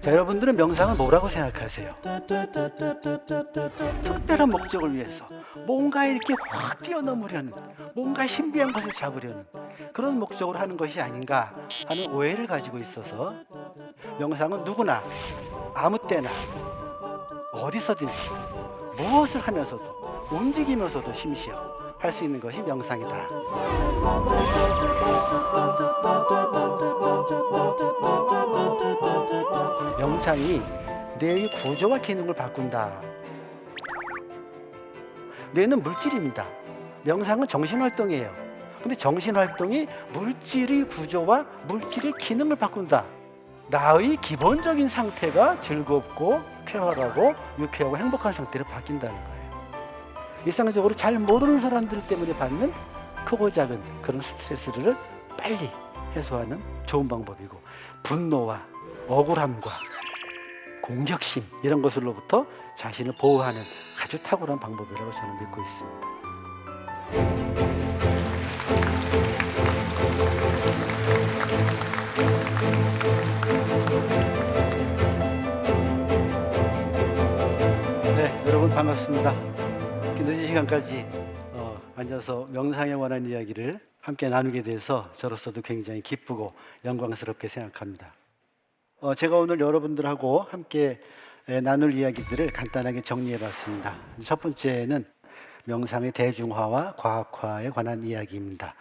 자, 여러분들은 명상을 뭐라고 생각하세요? 특별한 목적을 위해서 뭔가 이렇게 확 뛰어넘으려는, 뭔가 신비한 것을 잡으려는 그런 목적으로 하는 것이 아닌가 하는 오해를 가지고 있어서, 명상은 누구나 아무 때나 어디서든지 무엇을 하면서도 움직이면서도 심시어 할 수 있는 것이 명상이다. 명상이 뇌의 구조와 기능을 바꾼다. 뇌는 물질입니다. 명상은 정신활동이에요. 근데 정신활동이 물질의 구조와 물질의 기능을 바꾼다. 나의 기본적인 상태가 즐겁고 쾌활하고 유쾌하고 행복한 상태로 바뀐다는 거예요. 일상적으로 잘 모르는 사람들 때문에 받는 크고 작은 그런 스트레스를 빨리 해소하는 좋은 방법이고, 분노와 억울함과 공격심 이런 것으로부터 자신을 보호하는 아주 탁월한 방법이라고 저는 믿고 있습니다. 네, 여러분 반갑습니다. 이렇게 늦은 시간까지 앉아서 명상에 관한 이야기를 함께 나누게 돼서 저로서도 굉장히 기쁘고 영광스럽게 생각합니다. 제가 오늘 여러분들하고 함께 나눌 이야기들을 간단하게 정리해 봤습니다. 첫 번째는 명상의 대중화와 과학화에 관한 이야기입니다.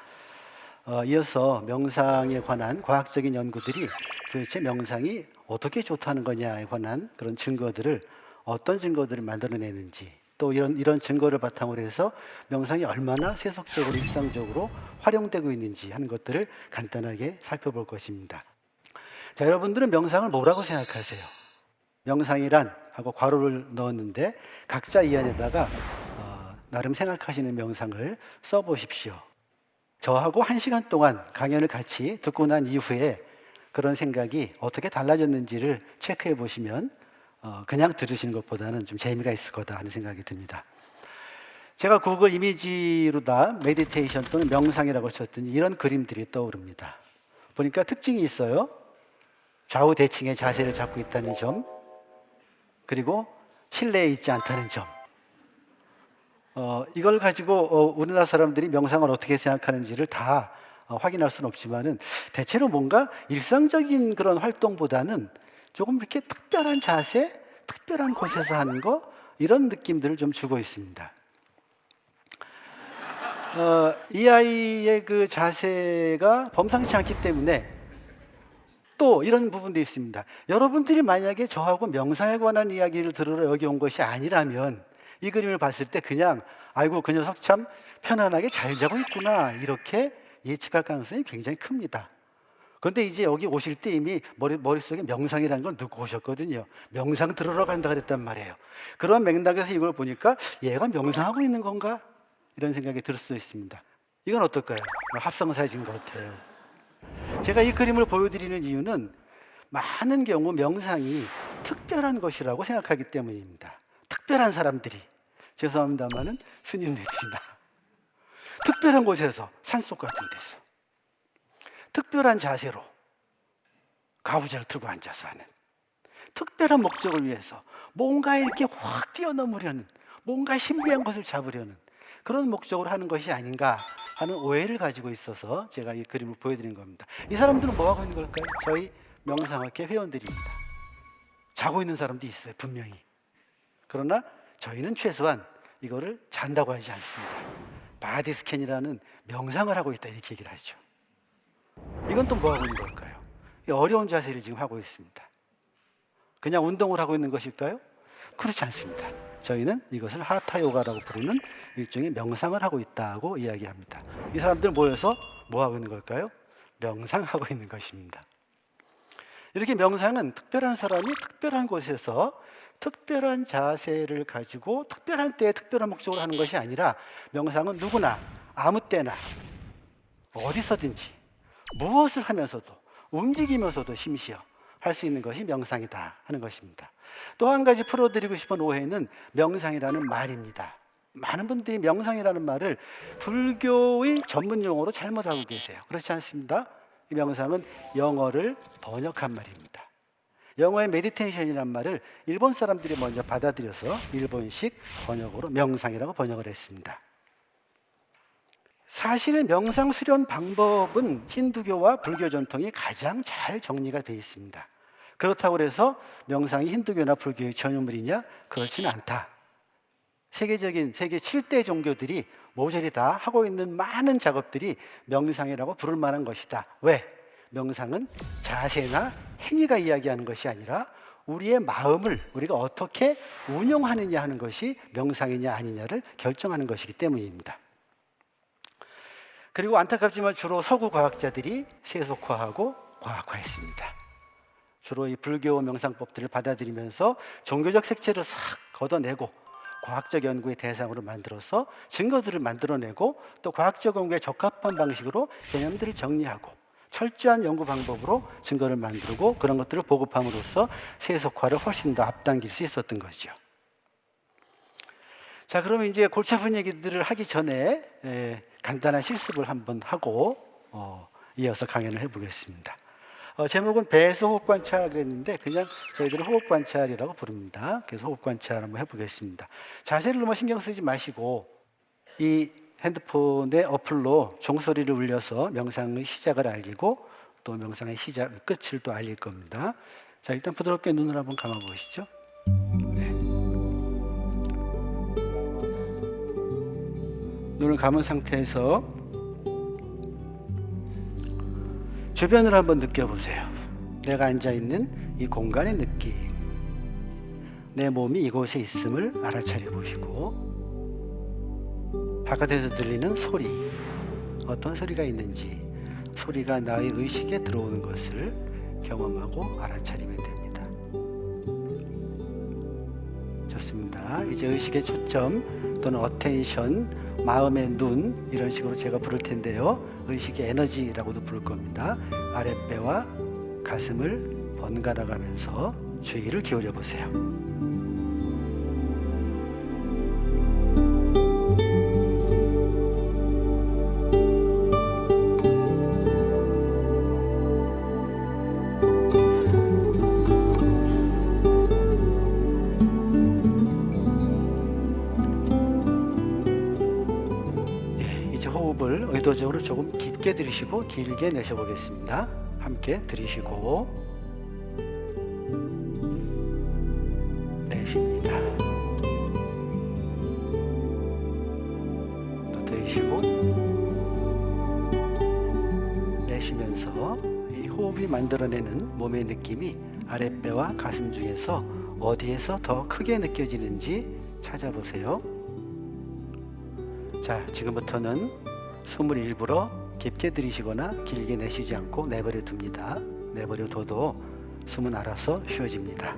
이어서 명상에 관한 과학적인 연구들이 도대체 명상이 어떻게 좋다는 거냐에 관한 그런 증거들을, 어떤 증거들을 만들어내는지, 또 이런 증거를 바탕으로 해서 명상이 얼마나 세속적으로 일상적으로 활용되고 있는지 하는 것들을 간단하게 살펴볼 것입니다. 자, 여러분들은 명상을 뭐라고 생각하세요? 명상이란 하고 괄호를 넣었는데 각자 이 안에다가 나름 생각하시는 명상을 써보십시오. 저하고 1시간 동안 강연을 같이 듣고 난 이후에 그런 생각이 어떻게 달라졌는지를 체크해 보시면 그냥 들으시는 것보다는 좀 재미가 있을 거다 하는 생각이 듭니다. 제가 구글 이미지로다 메디테이션 또는 명상이라고 쳤더니 이런 그림들이 떠오릅니다. 보니까 특징이 있어요. 좌우 대칭의 자세를 잡고 있다는 점, 그리고 실내에 있지 않다는 점. 이걸 가지고 우리나라 사람들이 명상을 어떻게 생각하는지를 다 확인할 수는 없지만은, 대체로 뭔가 일상적인 그런 활동보다는 조금 이렇게 특별한 자세, 특별한 곳에서 하는 거, 이런 느낌들을 좀 주고 있습니다. 이 아이의 그 자세가 범상치 않기 때문에 또 이런 부분도 있습니다. 여러분들이 만약에 저하고 명상에 관한 이야기를 들으러 여기 온 것이 아니라면 이 그림을 봤을 때 그냥 아이고 그 녀석 참 편안하게 잘 자고 있구나, 이렇게 예측할 가능성이 굉장히 큽니다. 그런데 이제 여기 오실 때 이미 머릿속에 명상이라는 걸 넣고 오셨거든요. 명상 들으러 간다 그랬단 말이에요. 그런 맥락에서 이걸 보니까 얘가 명상하고 있는 건가? 이런 생각이 들 수도 있습니다. 이건 어떨까요? 합성사진 것 같아요. 제가 이 그림을 보여드리는 이유는 많은 경우 명상이 특별한 것이라고 생각하기 때문입니다. 특별한 사람들이, 죄송합니다만은 스님들이나 특별한 곳에서, 산속 같은 데서 특별한 자세로 가부좌를 들고 앉아서 하는, 특별한 목적을 위해서 뭔가 이렇게 확 뛰어넘으려는, 뭔가 신비한 것을 잡으려는 그런 목적으로 하는 것이 아닌가 하는 오해를 가지고 있어서 제가 이 그림을 보여드린 겁니다. 이 사람들은 뭐 하고 있는 걸까요? 저희 명상학회 회원들입니다. 자고 있는 사람도 있어요, 분명히. 그러나 저희는 최소한 이거를 잔다고 하지 않습니다. 바디 스캔이라는 명상을 하고 있다, 이렇게 얘기를 하죠. 이건 또 뭐 하고 있는 걸까요? 어려운 자세를 지금 하고 있습니다. 그냥 운동을 하고 있는 것일까요? 그렇지 않습니다. 저희는 이것을 하타 요가라고 부르는 일종의 명상을 하고 있다고 이야기합니다. 이 사람들 모여서 뭐 하고 있는 걸까요? 명상하고 있는 것입니다. 이렇게 명상은 특별한 사람이 특별한 곳에서 특별한 자세를 가지고 특별한 때에 특별한 목적으로 하는 것이 아니라, 명상은 누구나 아무 때나 어디서든지 무엇을 하면서도 움직이면서도 심시어 할 수 있는 것이 명상이다 하는 것입니다. 또 한 가지 풀어드리고 싶은 오해는 명상이라는 말입니다. 많은 분들이 명상이라는 말을 불교의 전문 용어로 잘못 알고 계세요. 그렇지 않습니다. 이 명상은 영어를 번역한 말입니다. 영어의 메디테이션이란 말을 일본 사람들이 먼저 받아들여서 일본식 번역으로 명상이라고 번역을 했습니다. 사실 명상 수련 방법은 힌두교와 불교 전통이 가장 잘 정리가 되어 있습니다. 그렇다고 해서 명상이 힌두교나 불교의 전유물이냐? 그렇지는 않다. 세계 7대 종교들이 모조리 다 하고 있는 많은 작업들이 명상이라고 부를 만한 것이다. 왜? 명상은 자세나 행위가 이야기하는 것이 아니라 우리의 마음을 우리가 어떻게 운용하느냐 하는 것이 명상이냐 아니냐를 결정하는 것이기 때문입니다. 그리고 안타깝지만 주로 서구 과학자들이 세속화하고 과학화했습니다. 주로 이 불교 명상법들을 받아들이면서 종교적 색채를 싹 걷어내고 과학적 연구의 대상으로 만들어서 증거들을 만들어내고 또 과학적 연구에 적합한 방식으로 개념들을 정리하고 철저한 연구 방법으로 증거를 만들고 그런 것들을 보급함으로써 세속화를 훨씬 더 앞당길 수 있었던 거죠. 자, 그러면 이제 골치 아픈 얘기들을 하기 전에 간단한 실습을 한번 하고 이어서 강연을 해보겠습니다. 제목은 배에서 호흡 관찰 그랬는데 그냥 저희들은 호흡 관찰이라고 부릅니다. 그래서 호흡 관찰 한번 해보겠습니다. 자세를 너무 신경 쓰지 마시고 이 핸드폰의 어플로 종소리를 울려서 명상의 시작을 알리고 또 명상의 끝을 또 알릴 겁니다. 자, 일단 부드럽게 눈을 한번 감아 보시죠. 네. 눈을 감은 상태에서 주변을 한번 느껴보세요. 내가 앉아있는 이 공간의 느낌, 내 몸이 이곳에 있음을 알아차려 보시고 바깥에서 들리는 소리, 어떤 소리가 있는지 소리가 나의 의식에 들어오는 것을 경험하고 알아차리면 됩니다. 좋습니다. 이제 의식의 초점 또는 어텐션, 마음의 눈 이런 식으로 제가 부를 텐데요. 의식의 에너지라고도 부를 겁니다. 아랫배와 가슴을 번갈아 가면서 주의를 기울여 보세요. 호흡을 의도적으로 조금 깊게 들이쉬고 길게 내쉬어보겠습니다. 함께 들이쉬고 내쉽니다. 또 들이쉬고 내쉬면서 이 호흡이 만들어내는 몸의 느낌이 아랫배와 가슴 중에서 어디에서 더 크게 느껴지는지 찾아보세요. 자, 지금부터는 숨을 일부러 깊게 들이쉬거나 길게 내쉬지 않고 내버려 둡니다. 내버려 둬도 숨은 알아서 쉬어집니다.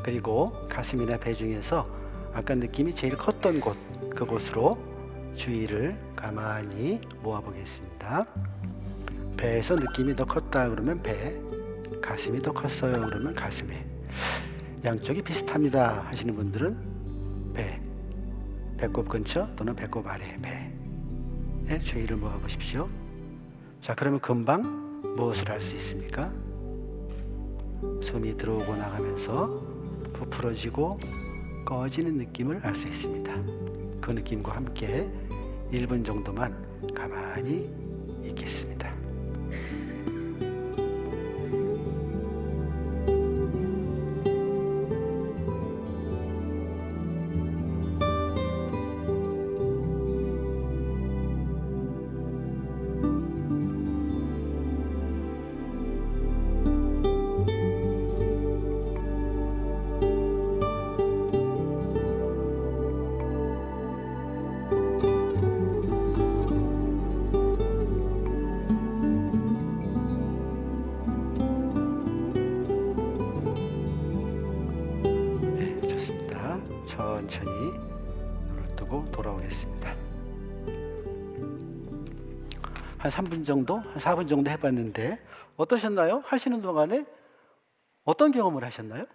그리고 가슴이나 배 중에서 아까 느낌이 제일 컸던 곳, 그곳으로 주의를 가만히 모아보겠습니다. 배에서 느낌이 더 컸다 그러면 배, 가슴이 더 컸어요 그러면 가슴에, 양쪽이 비슷합니다 하시는 분들은 배, 배꼽 근처 또는 배꼽 아래 배에 주의를 모아보십시오. 자, 그러면 금방 무엇을 할 수 있습니까? 숨이 들어오고 나가면서 부풀어지고 꺼지는 느낌을 알 수 있습니다. 그 느낌과 함께 1분 정도만 가만히 있겠습니다. 천천히 눈을 뜨고 돌아오겠습니다. 한 3분 정도, 한 4분 정도 해봤는데 어떠셨나요? 하시는 동안에 어떤 경험을 하셨나요?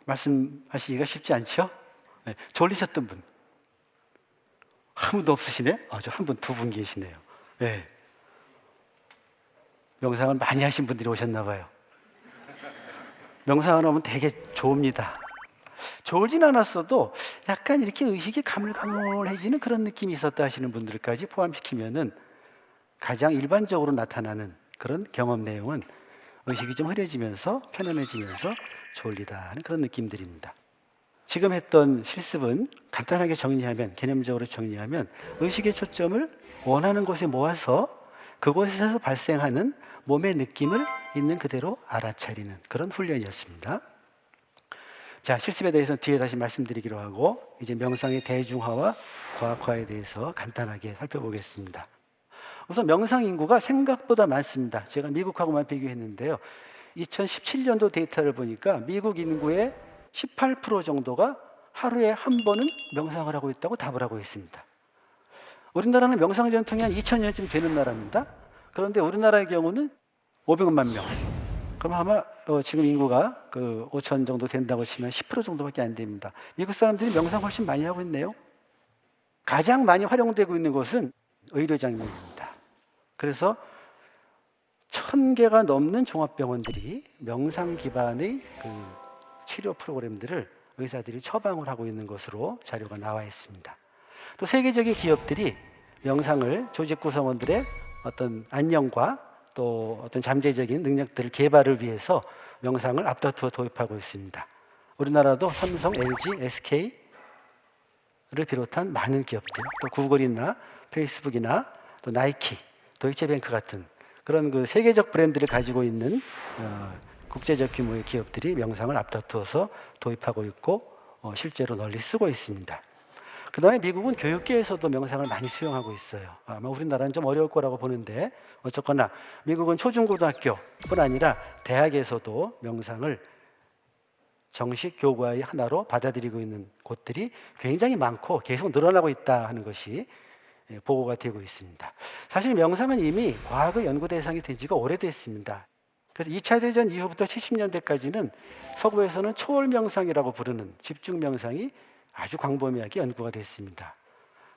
말씀하시기가 쉽지 않죠? 네, 졸리셨던 분? 한 분도 없으시네? 저 한 분, 두 분 계시네요. 네. 명상을 많이 하신 분들이 오셨나 봐요. 명상을 하면 되게 좋습니다. 좋을진 않았어도 약간 이렇게 의식이 가물가물해지는 그런 느낌이 있었다 하시는 분들까지 포함시키면은 가장 일반적으로 나타나는 그런 경험 내용은 의식이 좀 흐려지면서 편안해지면서 졸리다 하는 그런 느낌들입니다. 지금 했던 실습은 간단하게 정리하면, 개념적으로 정리하면 의식의 초점을 원하는 곳에 모아서 그곳에서 발생하는 몸의 느낌을 있는 그대로 알아차리는 그런 훈련이었습니다. 자, 실습에 대해서는 뒤에 다시 말씀드리기로 하고 이제 명상의 대중화와 과학화에 대해서 간단하게 살펴보겠습니다. 우선 명상 인구가 생각보다 많습니다. 제가 미국하고만 비교했는데요. 2017년도 데이터를 보니까 미국 인구의 18% 정도가 하루에 한 번은 명상을 하고 있다고 답을 하고 있습니다. 우리나라는 명상 전통이 한 2000년쯤 되는 나라입니다. 그런데 우리나라의 경우는 500만 명. 그럼 아마 지금 인구가 5천 정도 된다고 치면 10% 정도밖에 안 됩니다. 미국 사람들이 명상 훨씬 많이 하고 있네요. 가장 많이 활용되고 있는 곳은 의료장면입니다. 그래서 1000개가 넘는 종합병원들이 명상 기반의 치료 프로그램들을 의사들이 처방을 하고 있는 것으로 자료가 나와 있습니다. 또 세계적인 기업들이 명상을 조직 구성원들의 어떤 안녕과 또 어떤 잠재적인 능력들을 개발을 위해서 명상을 앞다투어 도입하고 있습니다. 우리나라도 삼성, LG, SK를 비롯한 많은 기업들, 또 구글이나 페이스북이나 또 나이키, 도이체뱅크 같은 그런 세계적 브랜드를 가지고 있는 국제적 규모의 기업들이 명상을 앞다투어서 도입하고 있고 실제로 널리 쓰고 있습니다. 그 다음에 미국은 교육계에서도 명상을 많이 수용하고 있어요. 아마 우리나라는 좀 어려울 거라고 보는데 어쨌거나 미국은 초중고등학교뿐 아니라 대학에서도 명상을 정식 교과의 하나로 받아들이고 있는 곳들이 굉장히 많고 계속 늘어나고 있다 하는 것이 보고가 되고 있습니다. 사실 명상은 이미 과학의 연구 대상이 된 지가 오래됐습니다. 그래서 2차 대전 이후부터 70년대까지는 서구에서는 초월 명상이라고 부르는 집중 명상이 아주 광범위하게 연구가 됐습니다.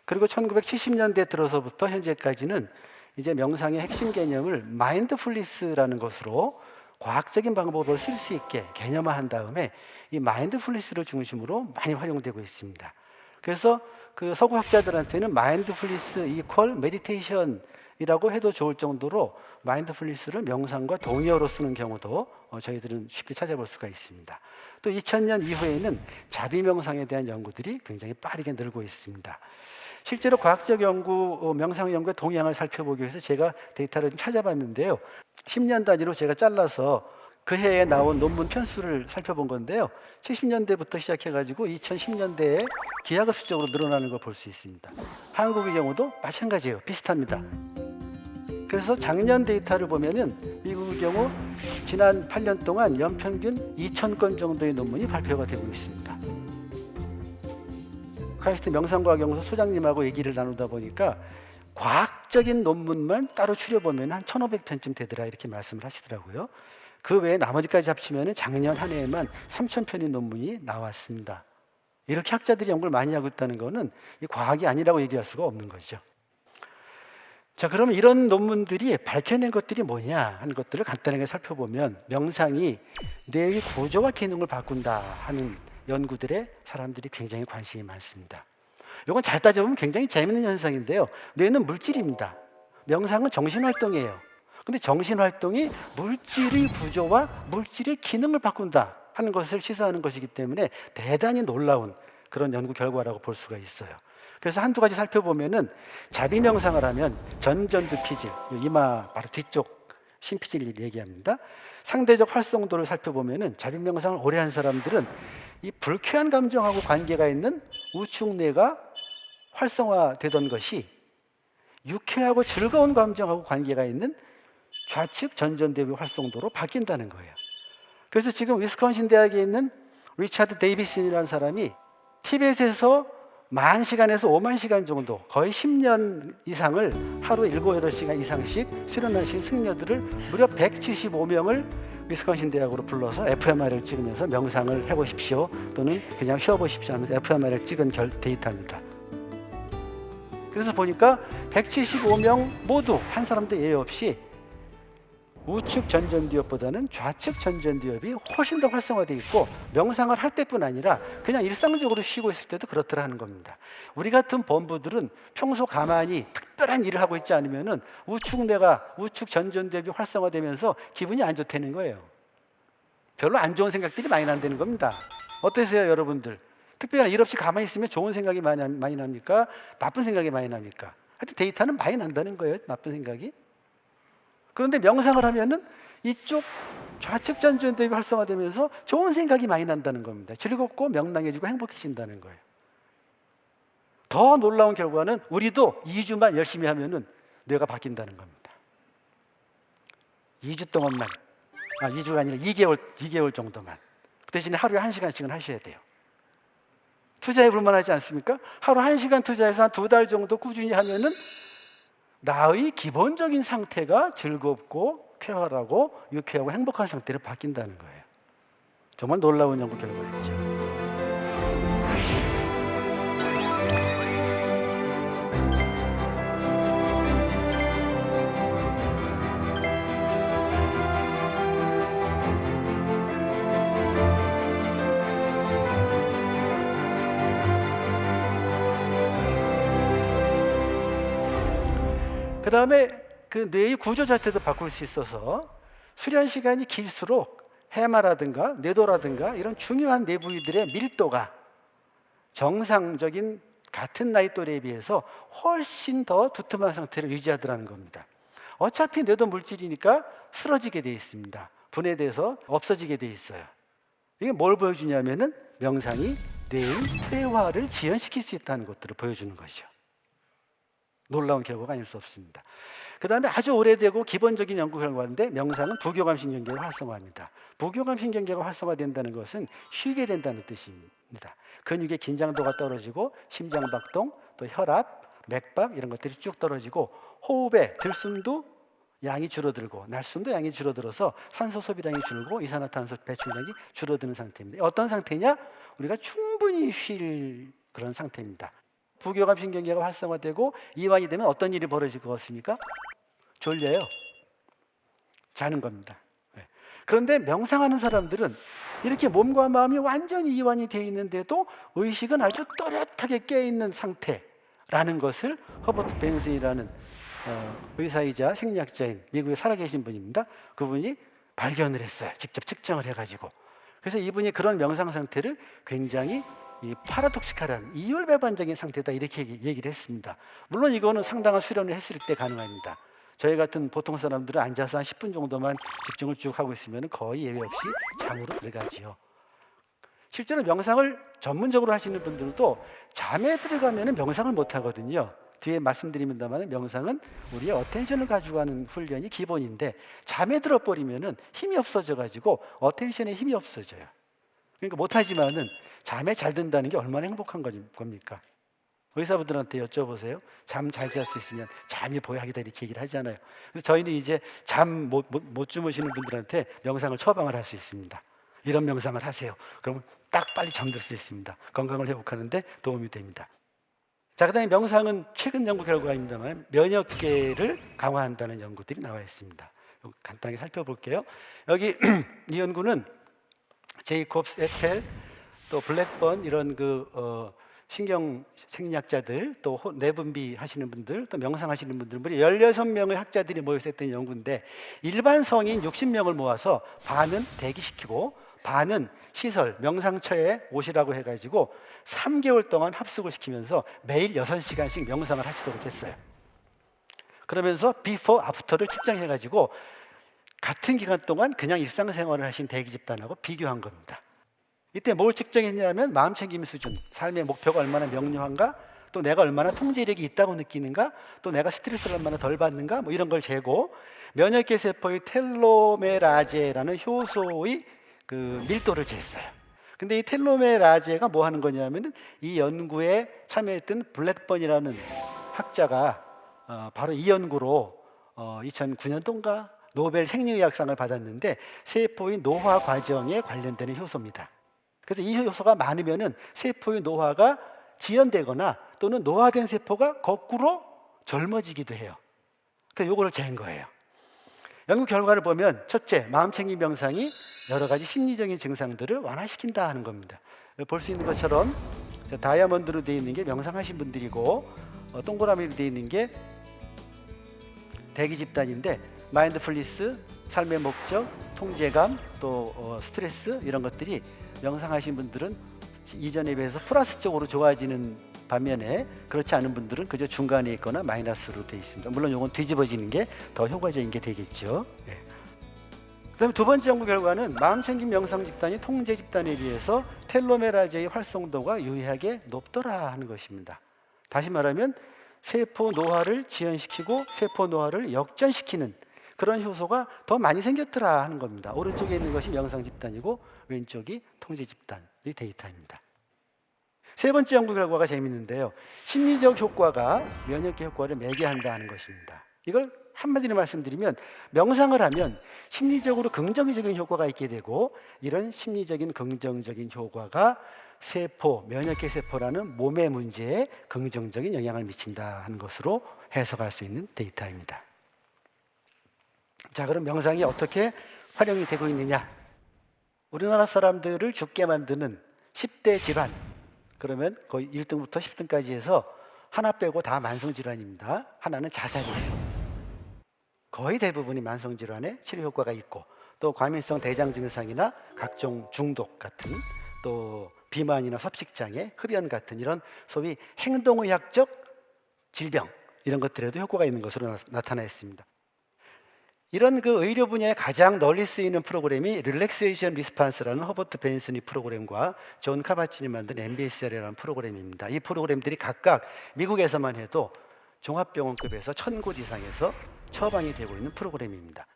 그리고 1970년대 들어서부터 현재까지는 이제 명상의 핵심 개념을 마인드풀니스라는 것으로 과학적인 방법을 쓸 수 있게 개념화한 다음에 이 마인드풀니스를 중심으로 많이 활용되고 있습니다. 그래서 서구 학자들한테는 마인드풀니스 이퀄 메디테이션이라고 해도 좋을 정도로 마인드풀니스를 명상과 동의어로 쓰는 경우도 저희들은 쉽게 찾아볼 수가 있습니다. 또 2000년 이후에는 자비 명상에 대한 연구들이 굉장히 빠르게 늘고 있습니다. 실제로 과학적 연구, 명상 연구의 동향을 살펴보기 위해서 제가 데이터를 좀 찾아봤는데요. 10년 단위로 제가 잘라서 그 해에 나온 논문 편수를 살펴본 건데요. 70년대부터 시작해가지고 2010년대에 기하급수적으로 늘어나는 걸 볼 수 있습니다. 한국의 경우도 마찬가지예요. 비슷합니다. 그래서 작년 데이터를 보면은 미국의 경우 지난 8년 동안 연평균 2,000건 정도의 논문이 발표가 되고 있습니다. 카이스트 명상과학연구소 소장님하고 얘기를 나누다 보니까 과학적인 논문만 따로 추려보면 한 1,500편쯤 되더라 이렇게 말씀을 하시더라고요. 그 외에 나머지까지 합치면 작년 한 해에만 3,000편의 논문이 나왔습니다. 이렇게 학자들이 연구를 많이 하고 있다는 것은 이 과학이 아니라고 얘기할 수가 없는 거죠. 자, 그러면 이런 논문들이 밝혀낸 것들이 뭐냐 하는 것들을 간단하게 살펴보면 명상이 뇌의 구조와 기능을 바꾼다 하는 연구들에 사람들이 굉장히 관심이 많습니다. 이건 잘 따져보면 굉장히 재미있는 현상인데요. 뇌는 물질입니다. 명상은 정신활동이에요. 근데 정신활동이 물질의 구조와 물질의 기능을 바꾼다 하는 것을 시사하는 것이기 때문에 대단히 놀라운 그런 연구 결과라고 볼 수가 있어요. 그래서 한두 가지 살펴보면은 자비 명상을 하면 전전두피질, 이마 바로 뒤쪽 심피질을 얘기합니다. 상대적 활성도를 살펴보면은 자비 명상을 오래 한 사람들은 이 불쾌한 감정하고 관계가 있는 우측뇌가 활성화되던 것이 유쾌하고 즐거운 감정하고 관계가 있는 좌측 전전두피 활성도로 바뀐다는 거예요. 그래서 지금 위스콘신 대학에 있는 리차드 데이비슨이라는 사람이 티벳에서 10,000시간에서 50,000시간 정도 거의 10년 이상을 하루 7, 8시간 이상씩 수련하신 승려들을 무려 175명을 위스콘신 대학으로 불러서 fMRI를 찍으면서 명상을 해보십시오 또는 그냥 쉬어보십시오 하면서 fMRI를 찍은 데이터입니다. 그래서 보니까 175명 모두 한 사람도 예외 없이 우측 전전두엽보다는 좌측 전전두엽이 훨씬 더 활성화되어 있고, 명상을 할 때뿐 아니라 그냥 일상적으로 쉬고 있을 때도 그렇더라 하는 겁니다. 우리 같은 범부들은 평소 가만히 특별한 일을 하고 있지 않으면은 우측 전전두엽이 활성화되면서 기분이 안 좋다는 거예요. 별로 안 좋은 생각들이 많이 난다는 겁니다. 어떠세요, 여러분들? 특별한 일 없이 가만히 있으면 좋은 생각이 많이 납니까? 나쁜 생각이 많이 납니까? 하여튼 데이터는 많이 난다는 거예요, 나쁜 생각이. 그런데 명상을 하면은 이쪽 좌측 전전두엽이 활성화되면서 좋은 생각이 많이 난다는 겁니다. 즐겁고 명랑해지고 행복해진다는 거예요. 더 놀라운 결과는 우리도 2주만 열심히 하면은 뇌가 바뀐다는 겁니다. 2주 동안만, 2주가 아니라 2개월 정도만. 그 대신에 하루에 1시간씩은 하셔야 돼요. 투자해 볼 만하지 않습니까? 하루 1시간 투자해서 한 2달 정도 꾸준히 하면은 나의 기본적인 상태가 즐겁고 쾌활하고 유쾌하고 행복한 상태로 바뀐다는 거예요. 정말 놀라운 연구 결과였죠. 그 다음에 그 뇌의 구조 자체도 바꿀 수 있어서 수련 시간이 길수록 해마라든가 뇌도라든가 이런 중요한 뇌 부위들의 밀도가 정상적인 같은 나이 또래에 비해서 훨씬 더 두툼한 상태를 유지하더라는 겁니다. 어차피 뇌도 물질이니까 쓰러지게 되어 있습니다. 분해돼서 없어지게 되어 있어요. 이게 뭘 보여주냐면은 명상이 뇌의 퇴화를 지연시킬 수 있다는 것들을 보여주는 것이죠. 놀라운 결과가 아닐 수 없습니다. 그 다음에 아주 오래되고 기본적인 연구 결과인데, 명상은 부교감 신경계를 활성화합니다. 부교감 신경계가 활성화된다는 것은 쉬게 된다는 뜻입니다. 근육의 긴장도가 떨어지고 심장박동, 또 혈압, 맥박 이런 것들이 쭉 떨어지고, 호흡의 들숨도 양이 줄어들고 날숨도 양이 줄어들어서 산소 소비량이 줄고 이산화탄소 배출량이 줄어드는 상태입니다. 어떤 상태냐? 우리가 충분히 쉴 그런 상태입니다. 부교감 신경계가 활성화되고 이완이 되면 어떤 일이 벌어질 것 같습니까? 졸려요. 자는 겁니다. 그런데 명상하는 사람들은 이렇게 몸과 마음이 완전히 이완이 되어 있는데도 의식은 아주 또렷하게 깨어있는 상태라는 것을 허버트 벤슨이라는 의사이자 생리학자인 미국에 살아계신 분입니다. 그분이 발견을 했어요. 직접 측정을 해가지고. 그래서 이분이 그런 명상 상태를 굉장히 이 파라독시칼한 이율배반적인 상태다 이렇게 얘기를 했습니다. 물론 이거는 상당한 수련을 했을 때 가능합니다. 저희 같은 보통 사람들은 앉아서 한 10분 정도만 집중을 쭉 하고 있으면 거의 예외 없이 잠으로 들어가지요. 실제로 명상을 전문적으로 하시는 분들도 잠에 들어가면 명상을 못 하거든요. 뒤에 말씀드립니다만 명상은 우리의 어텐션을 가지고 하는 훈련이 기본인데, 잠에 들어버리면 힘이 없어져가지고 어텐션에 힘이 없어져요. 그러니까 못하지만은 잠에 잘 든다는 게 얼마나 행복한 겁니까? 의사분들한테 여쭤보세요. 잠 잘 잘 수 있으면 잠이 보약이다 이렇게 얘기를 하잖아요. 그래서 저희는 이제 잠 못 주무시는 분들한테 명상을 처방을 할 수 있습니다. 이런 명상을 하세요. 그러면 딱 빨리 잠들 수 있습니다. 건강을 회복하는 데 도움이 됩니다. 자, 그 다음에 명상은 최근 연구 결과입니다만 면역계를 강화한다는 연구들이 나와 있습니다. 간단하게 살펴볼게요. 여기 이 연구는 제이콥스 에텔, 또 블랙번 이런 신경 생리학자들, 또 내분비 하시는 분들, 또 명상하시는 분들, 무려 16명의 학자들이 모여서 했던 연구인데, 일반 성인 60명을 모아서 반은 대기시키고 반은 시설, 명상처에 오시라고 해가지고 3개월 동안 합숙을 시키면서 매일 6시간씩 명상을 하시도록 했어요. 그러면서 비포, 애프터를 측정해가지고 같은 기간 동안 그냥 일상생활을 하신 대기 집단하고 비교한 겁니다. 이때 뭘 측정했냐면 마음 챙김 수준, 삶의 목표가 얼마나 명료한가, 또 내가 얼마나 통제력이 있다고 느끼는가, 또 내가 스트레스를 얼마나 덜 받는가, 뭐 이런 걸 재고, 면역계 세포의 텔로메라제라는 효소의 그 밀도를 쟀어요. 근데 이 텔로메라제가 뭐 하는 거냐면은 이 연구에 참여했던 블랙번이라는 학자가 바로 이 연구로 2009년도인가 노벨 생리의학상을 받았는데, 세포의 노화 과정에 관련되는 효소입니다. 그래서 이 효소가 많으면은 세포의 노화가 지연되거나 또는 노화된 세포가 거꾸로 젊어지기도 해요. 그래서 요거를 재는 거예요. 연구 결과를 보면 첫째, 마음챙김 명상이 여러 가지 심리적인 증상들을 완화시킨다 하는 겁니다. 볼 수 있는 것처럼 다이아몬드로 되어 있는 게 명상하신 분들이고, 동그라미로 되어 있는 게 대기 집단인데, 마인드풀니스, 삶의 목적, 통제감, 또 스트레스, 이런 것들이 명상하신 분들은 이전에 비해서 플러스 쪽으로 좋아지는 반면에, 그렇지 않은 분들은 그저 중간에 있거나 마이너스로 되어 있습니다. 물론 이건 뒤집어지는 게 더 효과적인 게 되겠죠. 예. 그다음에 두 번째 연구 결과는 마음챙김 명상 집단이 통제 집단에 비해서 텔로메라제의 활성도가 유의하게 높더라 하는 것입니다. 다시 말하면 세포 노화를 지연시키고 세포 노화를 역전시키는 그런 효소가 더 많이 생겼더라 하는 겁니다. 오른쪽에 있는 것이 명상 집단이고 왼쪽이 통제 집단의 데이터입니다. 세 번째 연구 결과가 재미있는데요. 심리적 효과가 면역계 효과를 매개한다 하는 것입니다. 이걸 한마디로 말씀드리면, 명상을 하면 심리적으로 긍정적인 효과가 있게 되고, 이런 심리적인 긍정적인 효과가 세포, 면역계 세포라는 몸의 문제에 긍정적인 영향을 미친다 하는 것으로 해석할 수 있는 데이터입니다. 자, 그럼 명상이 어떻게 활용이 되고 있느냐? 우리나라 사람들을 죽게 만드는 10대 질환, 그러면 거의 1등부터 10등까지 해서 하나 빼고 다 만성질환입니다. 하나는 자살이에요. 거의 대부분이 만성질환에 치료 효과가 있고, 또 과민성 대장 증상이나 각종 중독 같은, 또 비만이나 섭식장애, 흡연 같은 이런 소위 행동의학적 질병, 이런 것들에도 효과가 있는 것으로 나타나 있습니다. 이런 그 의료 분야에 가장 널리 쓰이는 프로그램이 릴렉세이션 리스판스라는 허버트 벤슨이 프로그램과 존 카바치니 만든 MBSR이라는 프로그램입니다. 이 프로그램들이 각각 미국에서만 해도 종합병원급에서 1000곳 이상에서 처방이 되고 있는 프로그램입니다.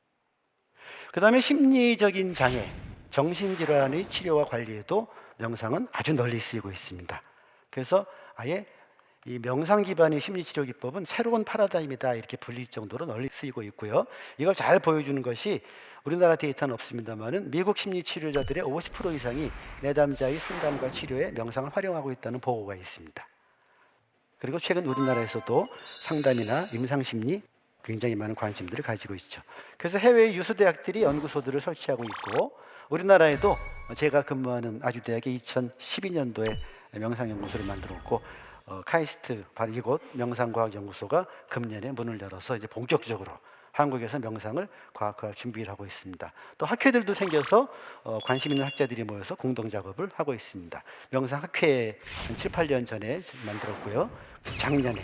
그 다음에 심리적인 장애, 정신질환의 치료와 관리에도 명상은 아주 널리 쓰이고 있습니다. 그래서 아예 이 명상 기반의 심리치료 기법은 새로운 파라다임이다, 이렇게 불릴 정도로 널리 쓰이고 있고요. 이걸 잘 보여주는 것이, 우리나라 데이터는 없습니다만은 미국 심리치료자들의 50% 이상이 내담자의 상담과 치료에 명상을 활용하고 있다는 보고가 있습니다. 그리고 최근 우리나라에서도 상담이나 임상심리 굉장히 많은 관심들을 가지고 있죠. 그래서 해외 유수대학들이 연구소들을 설치하고 있고, 우리나라에도 제가 근무하는 아주대학이 2012년도에 명상연구소를 만들었고, 카이스트, 바로 이곳 명상과학연구소가 금년에 문을 열어서 이제 본격적으로 한국에서 명상을 과학화할 준비를 하고 있습니다. 또 학회들도 생겨서 관심 있는 학자들이 모여서 공동 작업을 하고 있습니다. 명상학회 한 7, 8년 전에 만들었고요. 작년에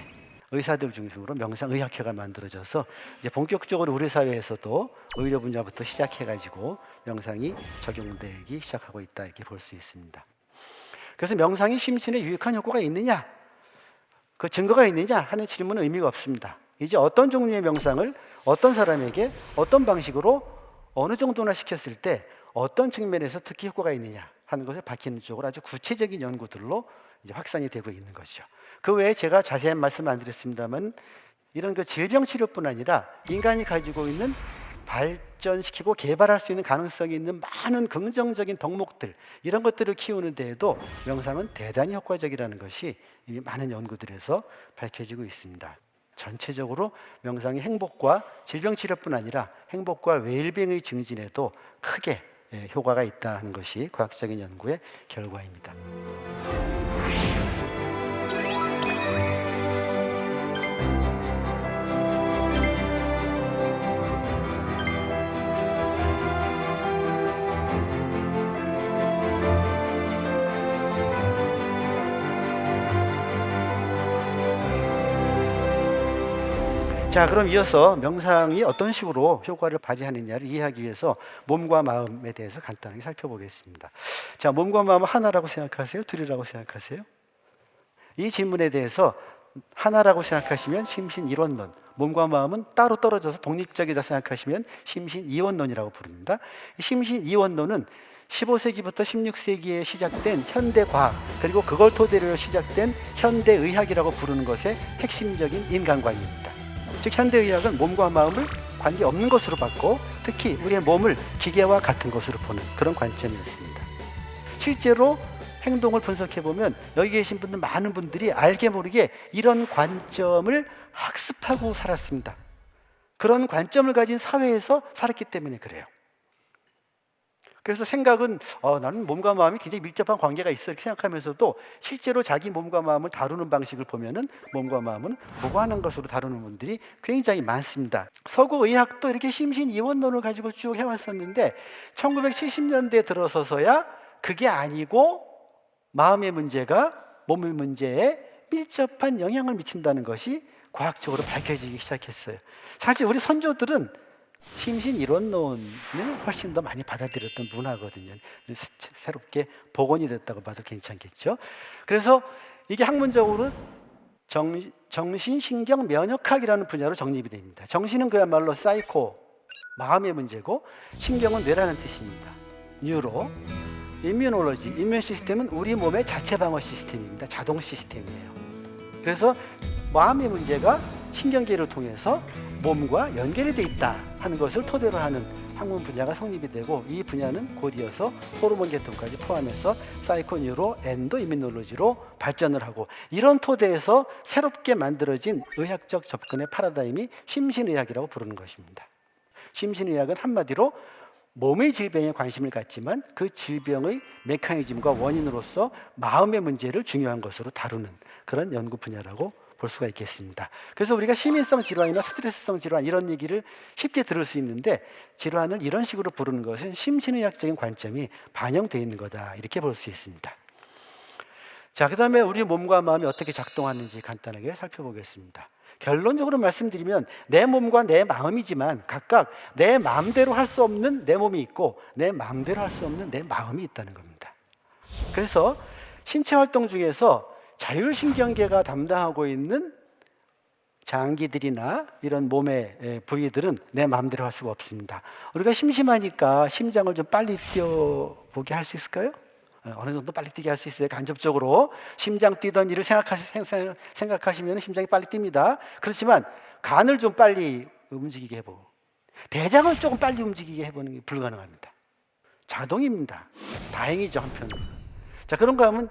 의사들 중심으로 명상의학회가 만들어져서 이제 본격적으로 우리 사회에서도 의료 분야부터 시작해가지고 명상이 적용되기 시작하고 있다, 이렇게 볼 수 있습니다. 그래서 명상이 심신에 유익한 효과가 있느냐, 그 증거가 있느냐 하는 질문은 의미가 없습니다. 이제 어떤 종류의 명상을 어떤 사람에게 어떤 방식으로 어느 정도나 시켰을 때 어떤 측면에서 특히 효과가 있느냐 하는 것을 밝히는 쪽으로 아주 구체적인 연구들로 이제 확산이 되고 있는 것이죠. 그 외에 제가 자세한 말씀 안 드렸습니다만, 이런 그 질병 치료뿐 아니라 인간이 가지고 있는 발전시키고 개발할 수 있는 가능성이 있는 많은 긍정적인 덕목들, 이런 것들을 키우는 데에도 명상은 대단히 효과적이라는 것이 이미 많은 연구들에서 밝혀지고 있습니다. 전체적으로 명상이 행복과 질병 치료뿐 아니라 행복과 웰빙의 증진에도 크게 효과가 있다는 것이 과학적인 연구의 결과입니다. 자, 그럼 이어서 명상이 어떤 식으로 효과를 발휘하느냐를 이해하기 위해서 몸과 마음에 대해서 간단하게 살펴보겠습니다. 자, 몸과 마음은 하나라고 생각하세요? 둘이라고 생각하세요? 이 질문에 대해서 하나라고 생각하시면 심신이원론, 몸과 마음은 따로 떨어져서 독립적이다 생각하시면 심신이원론이라고 부릅니다. 심신이원론은 15세기부터 16세기에 시작된 현대과학, 그리고 그걸 토대로 시작된 현대의학이라고 부르는 것의 핵심적인 인간관입니다. 즉 현대의학은 몸과 마음을 관계없는 것으로 봤고, 특히 우리의 몸을 기계와 같은 것으로 보는 그런 관점이었습니다. 실제로 행동을 분석해 보면 여기 계신 분들 많은 분들이 알게 모르게 이런 관점을 학습하고 살았습니다. 그런 관점을 가진 사회에서 살았기 때문에 그래요. 그래서 생각은 나는 몸과 마음이 굉장히 밀접한 관계가 있어 이렇게 생각하면서도 실제로 자기 몸과 마음을 다루는 방식을 보면은 몸과 마음은 무관한 것으로 다루는 분들이 굉장히 많습니다. 서구 의학도 이렇게 심신이원론을 가지고 쭉 해왔었는데 1970년대 들어서서야 그게 아니고 마음의 문제가 몸의 문제에 밀접한 영향을 미친다는 것이 과학적으로 밝혀지기 시작했어요. 사실 우리 선조들은 심신이론론을 훨씬 더 많이 받아들였던 문화거든요. 새롭게 복원이 됐다고 봐도 괜찮겠죠. 그래서 이게 학문적으로 정신신경면역학이라는 분야로 정립이 됩니다. 정신은 그야말로 사이코, 마음의 문제고, 신경은 뇌라는 뜻입니다. 뉴로, 임뮤놀로지, 임뮤 시스템은 우리 몸의 자체 방어 시스템입니다. 자동 시스템이에요. 그래서 마음의 문제가 신경계를 통해서 몸과 연결이 돼 있다 하는 것을 토대로 하는 학문 분야가 성립이 되고, 이 분야는 곧이어서 호르몬 계통까지 포함해서 사이코뉴로 엔도 이뮤놀로지로 발전을 하고, 이런 토대에서 새롭게 만들어진 의학적 접근의 파라다임이 심신의학이라고 부르는 것입니다. 심신의학은 한마디로 몸의 질병에 관심을 갖지만 그 질병의 메커니즘과 원인으로서 마음의 문제를 중요한 것으로 다루는 그런 연구 분야라고 볼 수가 있겠습니다. 그래서 우리가 시민성 질환이나 스트레스성 질환 이런 얘기를 쉽게 들을 수 있는데, 질환을 이런 식으로 부르는 것은 심신의학적인 관점이 반영되어 있는 거다 이렇게 볼 수 있습니다. 자, 그 다음에 우리 몸과 마음이 어떻게 작동하는지 간단하게 살펴보겠습니다. 결론적으로 말씀드리면 내 몸과 내 마음이지만 각각 내 마음대로 할 수 없는 내 몸이 있고 내 마음대로 할 수 없는 내 마음이 있다는 겁니다. 그래서 신체 활동 중에서 자율신경계가 담당하고 있는 장기들이나 이런 몸의 부위들은 내 마음대로 할 수가 없습니다. 우리가 심심하니까 심장을 좀 빨리 뛰어보게 할 수 있을까요? 어느 정도 빨리 뛰게 할 수 있어요. 간접적으로 심장 뛰던 일을 생각하시면 심장이 빨리 뜁니다. 그렇지만 간을 좀 빨리 움직이게 해보고 대장을 조금 빨리 움직이게 해보는 게 불가능합니다. 자동입니다. 다행이죠, 한편으로. 자, 그런가 하면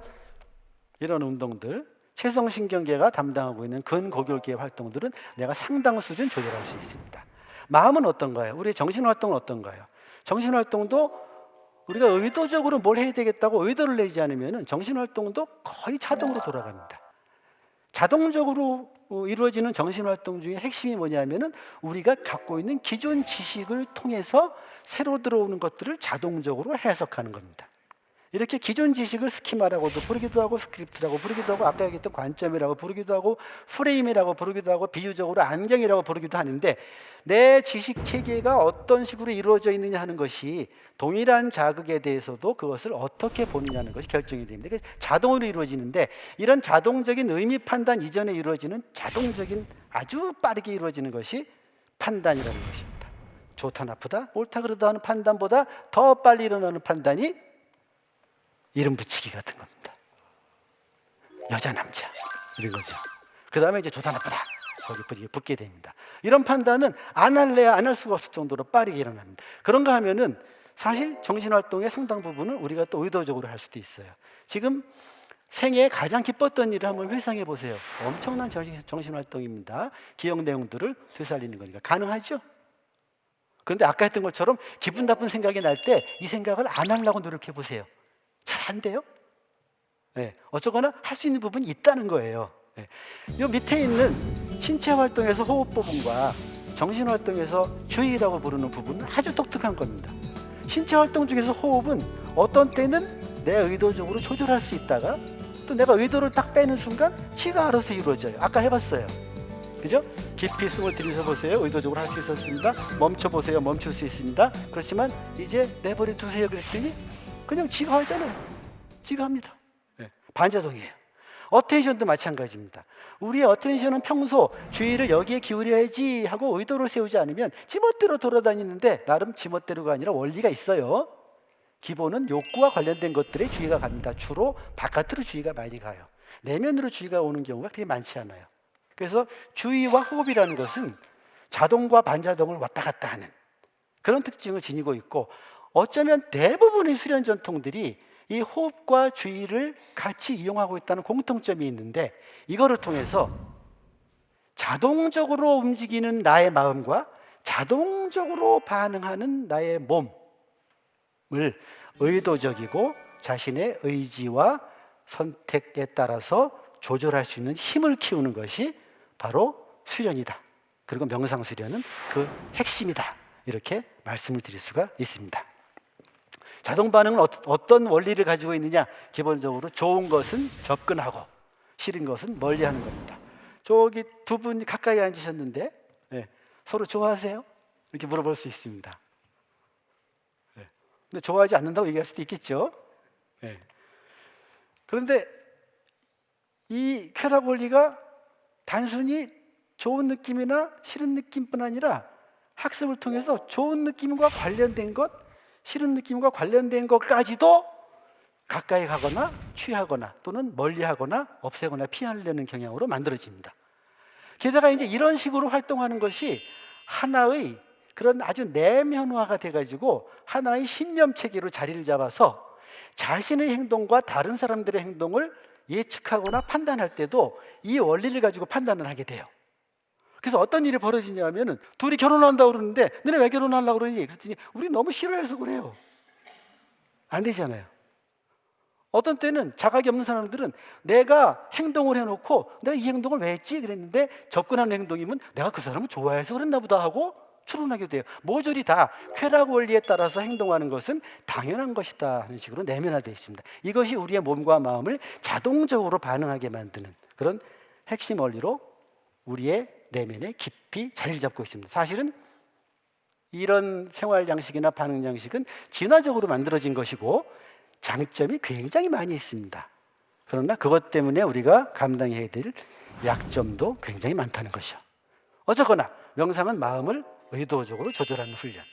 이런 운동들, 체성신경계가 담당하고 있는 근고결계의 활동들은 내가 상당 수준 조절할 수 있습니다. 마음은 어떤가요? 우리의 정신활동은 어떤가요? 정신활동도 우리가 의도적으로 뭘 해야 되겠다고 의도를 내지 않으면 정신활동도 거의 자동으로 돌아갑니다. 자동적으로 이루어지는 정신활동 중에 핵심이 뭐냐면은 우리가 갖고 있는 기존 지식을 통해서 새로 들어오는 것들을 자동적으로 해석하는 겁니다. 이렇게 기존 지식을 스키마라고도 부르기도 하고 스크립트라고 부르기도 하고 아까 얘기했던 관점이라고 부르기도 하고 프레임이라고 부르기도 하고 비유적으로 안경이라고 부르기도 하는데, 내 지식 체계가 어떤 식으로 이루어져 있느냐 하는 것이 동일한 자극에 대해서도 그것을 어떻게 보느냐는 것이 결정이 됩니다. 그래서 자동으로 이루어지는데, 이런 자동적인 의미 판단 이전에 이루어지는 자동적인 아주 빠르게 이루어지는 것이 판단이라는 것입니다. 좋다 나쁘다 옳다 그르다 하는 판단보다 더 빨리 일어나는 판단이 이름 붙이기 같은 겁니다. 여자 남자 이런 거죠. 그 다음에 이제 좋다 나쁘다 거기 붙게 됩니다. 이런 판단은 안 할래야 안 할 수가 없을 정도로 빠르게 일어납니다. 그런가 하면은 사실 정신활동의 상당 부분은 우리가 또 의도적으로 할 수도 있어요. 지금 생애에 가장 기뻤던 일을 한번 회상해 보세요. 엄청난 정신활동입니다. 기억 내용들을 되살리는 거니까 가능하죠? 그런데 아까 했던 것처럼 기분 나쁜 생각이 날 때 이 생각을 안 하려고 노력해 보세요. 잘 안 돼요? 네, 어쩌거나 할 수 있는 부분이 있다는 거예요. 네. 이 밑에 있는 신체 활동에서 호흡 부분과 정신 활동에서 주의라고 부르는 부분은 아주 독특한 겁니다. 신체 활동 중에서 호흡은 어떤 때는 내가 의도적으로 조절할 수 있다가 또 내가 의도를 딱 빼는 순간 지가 알아서 이루어져요. 아까 해봤어요. 그죠? 깊이 숨을 들이셔 보세요. 의도적으로 할 수 있었습니다. 멈춰 보세요. 멈출 수 있습니다. 그렇지만 이제 내버려 두세요 그랬더니 그냥 지가 하잖아요. 지가 합니다. 네. 반자동이에요. 어텐션도 마찬가지입니다. 우리의 어텐션은 평소 주의를 여기에 기울여야지 하고 의도를 세우지 않으면 지멋대로 돌아다니는데, 나름 지멋대로가 아니라 원리가 있어요. 기본은 욕구와 관련된 것들에 주의가 갑니다. 주로 바깥으로 주의가 많이 가요. 내면으로 주의가 오는 경우가 그렇게 많지 않아요. 그래서 주의와 호흡이라는 것은 자동과 반자동을 왔다 갔다 하는 그런 특징을 지니고 있고, 어쩌면 대부분의 수련 전통들이 이 호흡과 주의를 같이 이용하고 있다는 공통점이 있는데, 이거를 통해서 자동적으로 움직이는 나의 마음과 자동적으로 반응하는 나의 몸을 의도적이고 자신의 의지와 선택에 따라서 조절할 수 있는 힘을 키우는 것이 바로 수련이다. 그리고 명상 수련은 그 핵심이다. 이렇게 말씀을 드릴 수가 있습니다. 자동 반응은 어떤 원리를 가지고 있느냐? 기본적으로 좋은 것은 접근하고 싫은 것은 멀리하는 겁니다. 저기 두 분이 가까이 앉으셨는데 서로 좋아하세요? 이렇게 물어볼 수 있습니다. 근데 좋아하지 않는다고 얘기할 수도 있겠죠. 그런데 이 쾌락 원리가 단순히 좋은 느낌이나 싫은 느낌뿐 아니라 학습을 통해서 좋은 느낌과 관련된 것, 싫은 느낌과 관련된 것까지도 가까이 가거나 취하거나 또는 멀리하거나 없애거나 피하려는 경향으로 만들어집니다. 게다가 이제 이런 식으로 활동하는 것이 하나의 그런 아주 내면화가 돼가지고 하나의 신념 체계로 자리를 잡아서 자신의 행동과 다른 사람들의 행동을 예측하거나 판단할 때도 이 원리를 가지고 판단을 하게 돼요. 그래서 어떤 일이 벌어지냐면은 둘이 결혼한다고 그러는데 너네 왜 결혼하려고 그러니? 그랬더니 우리 너무 싫어해서 그래요. 안 되잖아요. 어떤 때는 자각이 없는 사람들은 내가 행동을 해놓고 내가 이 행동을 왜 했지? 그랬는데 접근하는 행동이면 내가 그 사람을 좋아해서 그랬나 보다 하고 추론하게 돼요. 모조리 다 쾌락 원리에 따라서 행동하는 것은 당연한 것이다 하는 식으로 내면화되어 있습니다. 이것이 우리의 몸과 마음을 자동적으로 반응하게 만드는 그런 핵심 원리로 우리의 내면에 깊이 자리를 잡고 있습니다. 사실은 이런 생활 양식이나 반응 양식은 진화적으로 만들어진 것이고 장점이 굉장히 많이 있습니다. 그러나 그것 때문에 우리가 감당해야 될 약점도 굉장히 많다는 것이요. 어쨌거나 명상은 마음을 의도적으로 조절하는 훈련.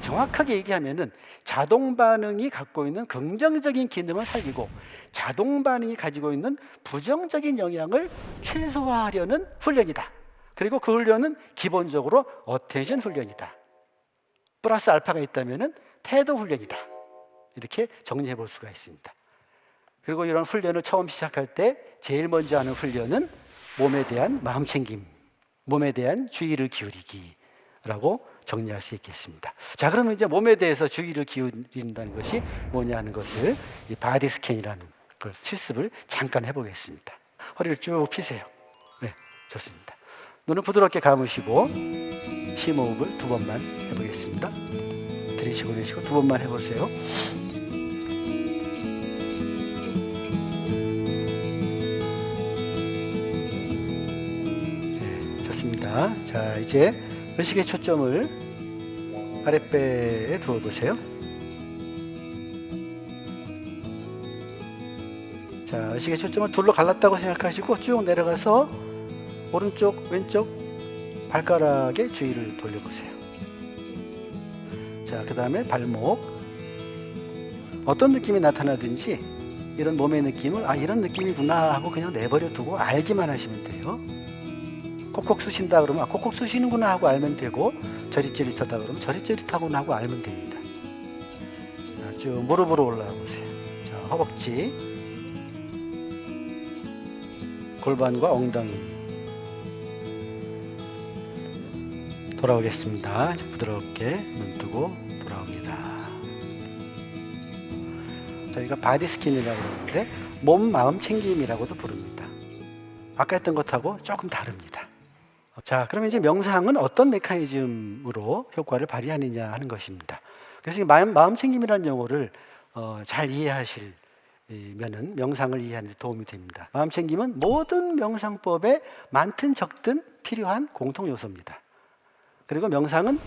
정확하게 얘기하면은 자동 반응이 갖고 있는 긍정적인 기능을 살리고 자동 반응이 가지고 있는 부정적인 영향을 최소화하려는 훈련이다. 그리고 그 훈련은 기본적으로 어텐션 훈련이다. 플러스 알파가 있다면은 태도 훈련이다. 이렇게 정리해 볼 수가 있습니다. 그리고 이런 훈련을 처음 시작할 때 제일 먼저 하는 훈련은 몸에 대한 마음 챙김, 몸에 대한 주의를 기울이기라고 정리할 수 있겠습니다. 자, 그러면 이제 몸에 대해서 주의를 기울인다는 것이 뭐냐 하는 것을 이 바디 스캔이라는 걸 실습을 잠깐 해보겠습니다. 허리를 쭉 펴세요. 네, 좋습니다. 눈을 부드럽게 감으시고 심호흡을 2번만 해보겠습니다. 들이쉬고 내쉬고 2번만 해보세요. 네, 좋습니다. 자, 이제 의식의 초점을 아랫배에 두어보세요. 자, 의식의 초점을 둘로 갈랐다고 생각하시고 쭉 내려가서 오른쪽, 왼쪽 발가락에 주의를 돌려보세요. 자, 그 다음에 발목. 어떤 느낌이 나타나든지 이런 몸의 느낌을 이런 느낌이구나 하고 그냥 내버려 두고 알기만 하시면 돼요. 콕콕 쑤신다 그러면 콕콕 쑤시는구나 하고 알면 되고, 저릿저릿하다 그러면 저릿저릿하구나 하고 알면 됩니다. 자, 쭉 무릎으로 올라가 보세요. 자, 허벅지, 골반과 엉덩이 돌아오겠습니다. 부드럽게 눈 뜨고 돌아옵니다. 저희가 바디 스킨이라고 하는데 몸, 마음 챙김이라고도 부릅니다. 아까 했던 것하고 조금 다릅니다. 자, 그러면 이제 명상은 어떤 메커니즘으로 효과를 발휘하느냐 하는 것입니다. 그래서 마음 챙김이라는 용어를 잘 이해하시면은 명상을 이해하는 데 도움이 됩니다. 마음 챙김은 모든 명상법에 많든 적든 필요한 공통 요소입니다. 그리고 명상은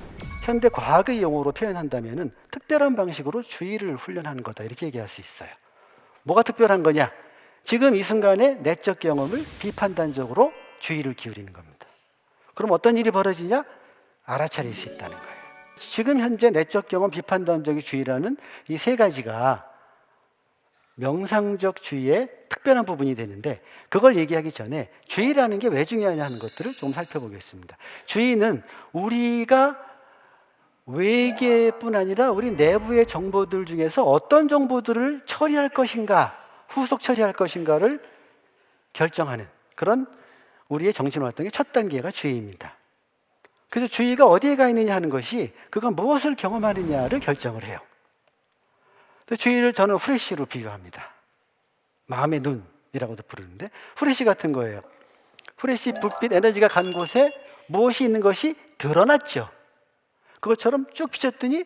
현대 과학의 용어로 표현한다면은 특별한 방식으로 주의를 훈련하는 거다, 이렇게 얘기할 수 있어요. 뭐가 특별한 거냐? 지금 이 순간의 내적 경험을 비판단적으로 주의를 기울이는 겁니다. 그럼 어떤 일이 벌어지냐? 알아차릴 수 있다는 거예요. 지금 현재 내적 경험, 비판단적인 주의라는 이 세 가지가 명상적 주의의 특별한 부분이 되는데, 그걸 얘기하기 전에 주의라는 게 왜 중요하냐 하는 것들을 좀 살펴보겠습니다. 주의는 우리가 외계뿐 아니라 우리 내부의 정보들 중에서 어떤 정보들을 처리할 것인가, 후속 처리할 것인가를 결정하는 그런 우리의 정신활동의 첫 단계가 주의입니다. 그래서 주의가 어디에 가 있느냐 하는 것이 그가 무엇을 경험하느냐를 결정을 해요. 주의를 저는 후레쉬로 비교합니다. 마음의 눈이라고도 부르는데 후레쉬 같은 거예요. 후레쉬 불빛 에너지가 간 곳에 무엇이 있는 것이 드러났죠. 그것처럼 쭉 비쳤더니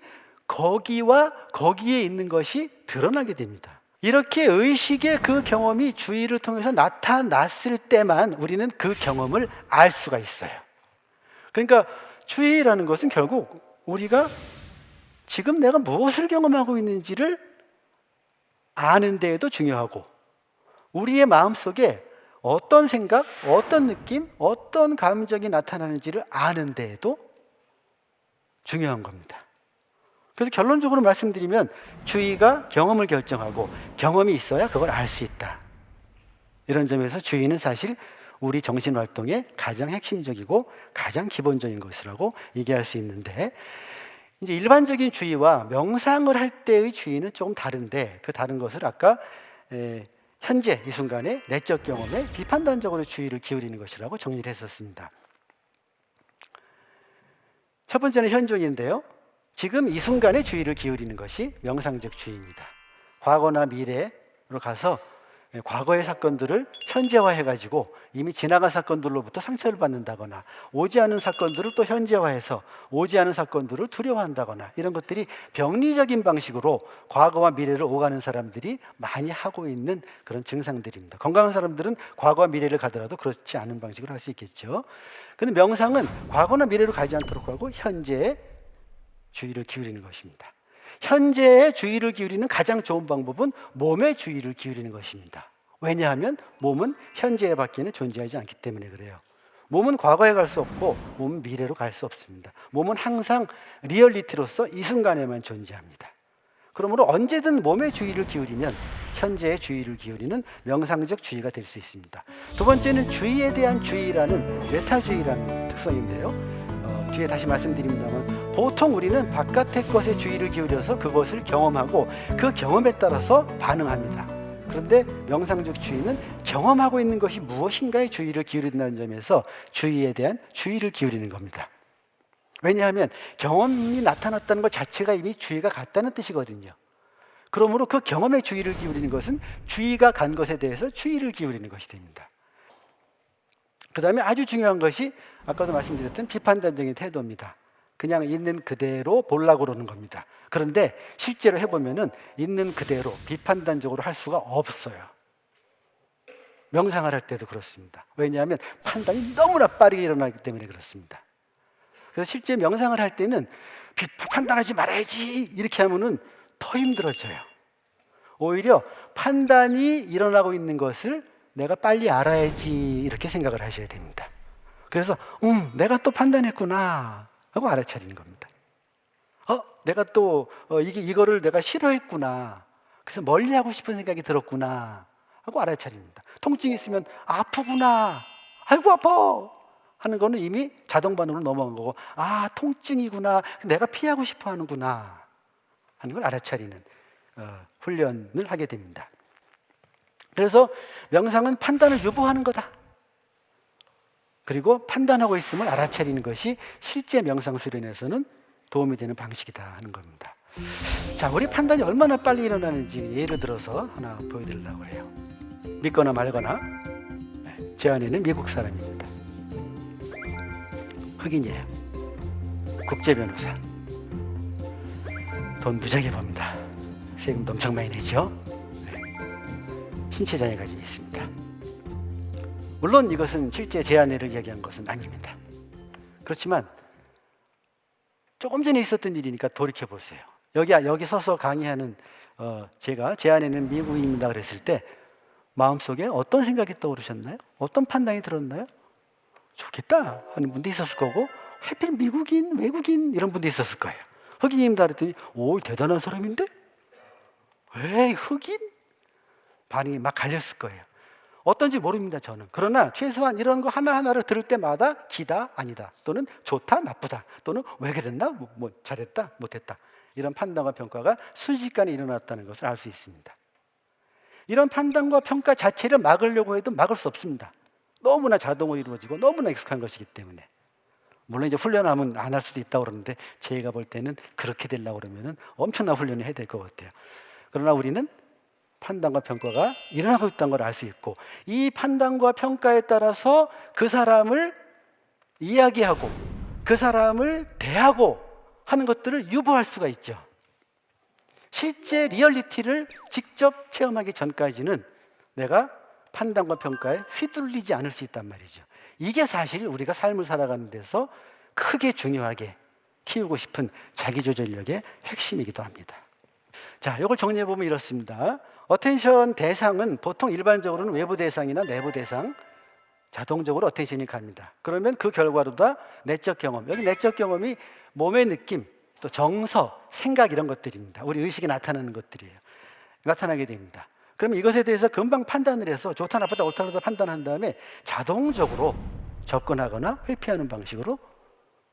거기와 거기에 있는 것이 드러나게 됩니다. 이렇게 의식의 그 경험이 주의를 통해서 나타났을 때만 우리는 그 경험을 알 수가 있어요. 그러니까 주의라는 것은 결국 우리가 지금 내가 무엇을 경험하고 있는지를 아는 데에도 중요하고 우리의 마음속에 어떤 생각, 어떤 느낌, 어떤 감정이 나타나는지를 아는 데에도 중요한 겁니다. 그래서 결론적으로 말씀드리면 주의가 경험을 결정하고 경험이 있어야 그걸 알 수 있다. 이런 점에서 주의는 사실 우리 정신활동의 가장 핵심적이고 가장 기본적인 것이라고 얘기할 수 있는데 이제 일반적인 주의와 명상을 할 때의 주의는 조금 다른데 그 다른 것을 아까 현재 이 순간의 내적 경험에 비판단적으로 주의를 기울이는 것이라고 정리를 했었습니다. 첫 번째는 현존인데요. 지금 이 순간에 주의를 기울이는 것이 명상적 주의입니다. 과거나 미래로 가서 과거의 사건들을 현재화해가지고 이미 지나간 사건들로부터 상처를 받는다거나 오지 않은 사건들을 또 현재화해서 오지 않은 사건들을 두려워한다거나 이런 것들이 병리적인 방식으로 과거와 미래를 오가는 사람들이 많이 하고 있는 그런 증상들입니다. 건강한 사람들은 과거와 미래를 가더라도 그렇지 않은 방식으로 할 수 있겠죠. 그런데 명상은 과거나 미래로 가지 않도록 하고 현재에 주의를 기울이는 것입니다. 현재에 주의를 기울이는 가장 좋은 방법은 몸에 주의를 기울이는 것입니다. 왜냐하면 몸은 현재에 밖에는 존재하지 않기 때문에 그래요. 몸은 과거에 갈 수 없고 몸은 미래로 갈 수 없습니다. 몸은 항상 리얼리티로서 이 순간에만 존재합니다. 그러므로 언제든 몸에 주의를 기울이면 현재에 주의를 기울이는 명상적 주의가 될 수 있습니다. 두 번째는 주의에 대한 주의라는 메타주의라는 특성인데요. 뒤에 다시 말씀드립니다만 보통 우리는 바깥의 것에 주의를 기울여서 그것을 경험하고 그 경험에 따라서 반응합니다. 그런데 명상적 주의는 경험하고 있는 것이 무엇인가에 주의를 기울인다는 점에서 주의에 대한 주의를 기울이는 겁니다. 왜냐하면 경험이 나타났다는 것 자체가 이미 주의가 갔다는 뜻이거든요. 그러므로 그 경험에 주의를 기울이는 것은 주의가 간 것에 대해서 주의를 기울이는 것이 됩니다. 그 다음에 아주 중요한 것이 아까도 말씀드렸던 비판단적인 태도입니다. 그냥 있는 그대로 보려고 그러는 겁니다. 그런데 실제로 해보면은 있는 그대로 비판단적으로 할 수가 없어요. 명상을 할 때도 그렇습니다. 왜냐하면 판단이 너무나 빠르게 일어나기 때문에 그렇습니다. 그래서 실제 명상을 할 때는 판단하지 말아야지 이렇게 하면은 더 힘들어져요. 오히려 판단이 일어나고 있는 것을 내가 빨리 알아야지 이렇게 생각을 하셔야 됩니다. 그래서 내가 또 판단했구나 하고 알아차리는 겁니다. 내가 또 이거를 내가 싫어했구나. 그래서 멀리하고 싶은 생각이 들었구나 하고 알아차립니다. 통증이 있으면 아프구나. 아이고 아파 하는 거는 이미 자동 반응으로 넘어간 거고 통증이구나. 내가 피하고 싶어 하는구나 하는 걸 알아차리는 훈련을 하게 됩니다. 그래서 명상은 판단을 유보하는 거다. 그리고 판단하고 있음을 알아차리는 것이 실제 명상 수련에서는 도움이 되는 방식이다 하는 겁니다. 자, 우리 판단이 얼마나 빨리 일어나는지 예를 들어서 하나 보여드리려고 해요. 믿거나 말거나 제 아내는 미국 사람입니다. 흑인이에요. 국제변호사. 돈 무지하게 법니다. 세금도 엄청 많이 내죠. 신체 장애가 좀 있습니다. 물론 이것은 실제 제 아내를 이야기한 것은 아닙니다. 그렇지만 조금 전에 있었던 일이니까 돌이켜보세요. 여기 서서 강의하는 제가 제 아내는 미국인입니다 그랬을 때 마음속에 어떤 생각이 떠오르셨나요? 어떤 판단이 들었나요? 좋겠다 하는 분도 있었을 거고 하필 미국인, 외국인 이런 분도 있었을 거예요. 흑인입니다 그랬더니 오 대단한 사람인데? 왜 흑인? 반응이 막 갈렸을 거예요. 어떤지 모릅니다, 저는. 그러나 최소한 이런 거 하나하나를 들을 때마다 기다, 아니다, 또는 좋다, 나쁘다, 또는 왜 그랬나, 뭐 잘했다, 못했다, 이런 판단과 평가가 순식간에 일어났다는 것을 알 수 있습니다. 이런 판단과 평가 자체를 막으려고 해도 막을 수 없습니다. 너무나 자동으로 이루어지고 너무나 익숙한 것이기 때문에. 물론 이제 훈련하면 안 할 수도 있다고 그러는데, 제가 볼 때는 그렇게 되려고 그러면 엄청난 훈련을 해야 될 것 같아요. 그러나 우리는 판단과 평가가 일어나고 있다는 걸 알 수 있고, 이 판단과 평가에 따라서 그 사람을 이야기하고 그 사람을 대하고 하는 것들을 유보할 수가 있죠. 실제 리얼리티를 직접 체험하기 전까지는 내가 판단과 평가에 휘둘리지 않을 수 있단 말이죠. 이게 사실 우리가 삶을 살아가는 데서 크게 중요하게 키우고 싶은 자기조절력의 핵심이기도 합니다. 자, 이걸 정리해보면 이렇습니다. 어텐션 대상은 보통 일반적으로는 외부 대상이나 내부 대상, 자동적으로 어텐션이 갑니다. 그러면 그 결과로 다 내적 경험, 여기 내적 경험이 몸의 느낌, 또 정서, 생각 이런 것들입니다. 우리 의식에 나타나는 것들이에요. 나타나게 됩니다. 그러면 이것에 대해서 금방 판단을 해서 좋다 나쁘다 옳다 그르다 판단한 다음에 자동적으로 접근하거나 회피하는 방식으로